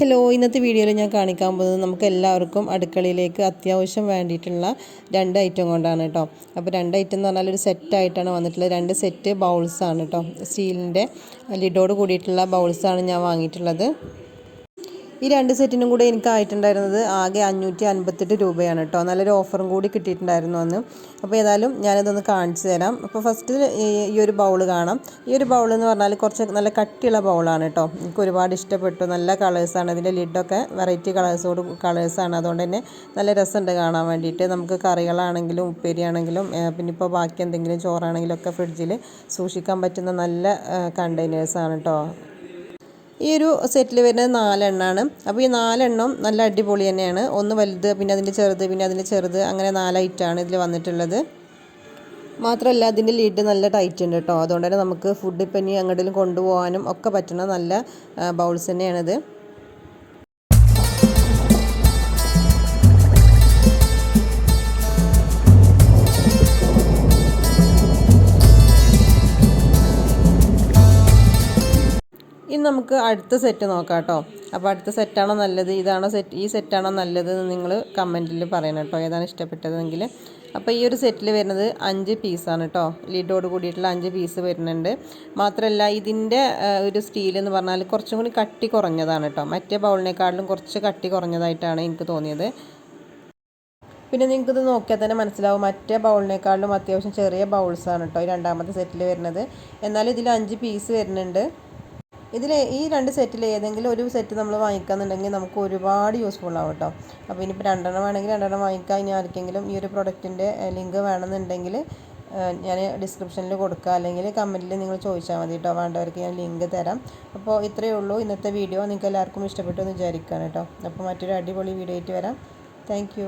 Hello, ഇന്നത്തെ വീഡിയോയിൽ ഞാൻ കാണിക്കാൻ പോകുന്നത് നമുക്ക് എല്ലാവർക്കും അടുക്കളയിലേക്ക് അത്യാവശ്യം വേണ്ടിയിട്ടുള്ള 2 ഐറ്റം കൊണ്ടാണ് കേട്ടോ. അപ്പോൾ 2 ഐറ്റം എന്ന് പറഞ്ഞാൽ ഒരു സെറ്റായിട്ടാണ് വന്നിട്ടുള്ളത്. 2 സെറ്റ് ബൗൾസാണ് കേട്ടോ. സ്റ്റീലിൻ്റെ ലിഡോട് കൂടിയിട്ടുള്ള ബൗൾസാണ് ഞാൻ വാങ്ങിയിട്ടുള്ളത്. ഈ 2 സെറ്റിനും കൂടെ എനിക്കായിട്ടുണ്ടായിരുന്നത് ആകെ 558 രൂപയാണ് കേട്ടോ. നല്ലൊരു ഓഫറും കൂടി കിട്ടിയിട്ടുണ്ടായിരുന്നു അന്ന്. അപ്പോൾ ഏതായാലും ഞാനിതൊന്ന് കാണിച്ചു തരാം. അപ്പോൾ ഫസ്റ്റ് ഈ ഒരു ബൗൾ കാണാം. ഈ ഒരു ബൗൾ എന്ന് പറഞ്ഞാൽ കുറച്ച് നല്ല കട്ടിയുള്ള ബൗളാണ് കേട്ടോ. എനിക്ക് ഒരുപാട് ഇഷ്ടപ്പെട്ടു. നല്ല കളേഴ്സാണ്. ഇതിൻ്റെ ലിഡൊക്കെ വെറൈറ്റി കളേഴ്സാണ്. അതുകൊണ്ട് തന്നെ നല്ല രസമുണ്ട് കാണാൻ വേണ്ടിയിട്ട്. നമുക്ക് കറികളാണെങ്കിലും ഉപ്പേരിയാണെങ്കിലും പിന്നെ ഇപ്പോൾ ബാക്കി എന്തെങ്കിലും ചോറാണെങ്കിലും ഒക്കെ ഫ്രിഡ്ജിൽ സൂക്ഷിക്കാൻ പറ്റുന്ന നല്ല കണ്ടെയ്നേഴ്സാണ് കേട്ടോ. ഈ ഒരു സെറ്റിൽ വരുന്നത് 4 എണ്ണമാണ്. അപ്പോൾ ഈ 4 എണ്ണം നല്ല അടിപൊളി തന്നെയാണ്. ഒന്ന് വലുത്, പിന്നെ അതിൻ്റെ ചെറുത്, പിന്നെ അതിൻ്റെ ചെറുത്, അങ്ങനെ 4 ഐറ്റമാണ് ഇതിൽ വന്നിട്ടുള്ളത്. മാത്രമല്ല അതിൻ്റെ ലിഡ് നല്ല ടൈറ്റ് ഉണ്ട് കേട്ടോ. അതുകൊണ്ട് തന്നെ നമുക്ക് ഫുഡ് ഇപ്പം ഇനി എങ്ങോട്ടെങ്കിലും കൊണ്ടുപോകാനും ഒക്കെ പറ്റുന്ന നല്ല ബൗൾസ് തന്നെയാണിത്. ഇനി നമുക്ക് അടുത്ത സെറ്റ് നോക്കാം കേട്ടോ. അപ്പോൾ അടുത്ത സെറ്റാണോ നല്ലത്, ഇതാണോ ഈ സെറ്റാണോ നല്ലത് എന്ന് നിങ്ങൾ കമൻറ്റിൽ പറയണം കേട്ടോ, ഏതാണ് ഇഷ്ടപ്പെട്ടതെങ്കിൽ. അപ്പോൾ ഈ ഒരു സെറ്റിൽ വരുന്നത് 5 പീസാണ് കേട്ടോ. ലിഡോട് കൂടിയിട്ടുള്ള 5 പീസ് വരുന്നുണ്ട്. മാത്രമല്ല ഇതിൻ്റെ ഒരു സ്റ്റീൽ എന്ന് പറഞ്ഞാൽ കുറച്ചും കൂടി കട്ടി കുറഞ്ഞതാണ് കേട്ടോ. മറ്റേ ബൗളിനേക്കാളും കുറച്ച് കട്ടി കുറഞ്ഞതായിട്ടാണ് എനിക്ക് തോന്നിയത്. പിന്നെ നിങ്ങൾക്കിത് നോക്കിയാൽ തന്നെ മനസ്സിലാവും, മറ്റേ ബൗളിനേക്കാളും അത്യാവശ്യം ചെറിയ ബൗൾസാണ് കേട്ടോ ഈ രണ്ടാമത്തെ സെറ്റിൽ വരുന്നത്. എന്നാൽ ഇതിൽ 5 പീസ് വരുന്നുണ്ട്. ഈ 2 സെറ്റിൽ ഏതെങ്കിലും ഒരു സെറ്റ് നമ്മൾ വാങ്ങിക്കാന്നുണ്ടെങ്കിൽ നമുക്ക് ഒരുപാട് യൂസ്ഫുൾ ആവും കേട്ടോ. അപ്പോൾ ഇനിയിപ്പോൾ 2 എണ്ണം വേണമെങ്കിൽ 2 എണ്ണം വാങ്ങിക്കാം. ഇനി ആർക്കെങ്കിലും ഈ ഒരു പ്രൊഡക്റ്റിൻ്റെ ലിങ്ക് വേണമെന്നുണ്ടെങ്കിൽ ഞാൻ ഡിസ്ക്രിപ്ഷനിൽ കൊടുക്കുക, അല്ലെങ്കിൽ കമൻറ്റിൽ നിങ്ങൾ ചോദിച്ചാൽ മതി കേട്ടോ. വേണ്ടവർക്ക് ഞാൻ ലിങ്ക് തരാം. അപ്പോൾ ഇത്രയേ ഉള്ളൂ ഇന്നത്തെ വീഡിയോ. നിങ്ങൾക്ക് എല്ലാവർക്കും ഇഷ്ടപ്പെട്ടു എന്ന് വിചാരിക്കുകയാണ് കേട്ടോ. അപ്പോൾ മറ്റൊരു അടിപൊളി വീഡിയോ ആയിട്ട് വരാം. താങ്ക്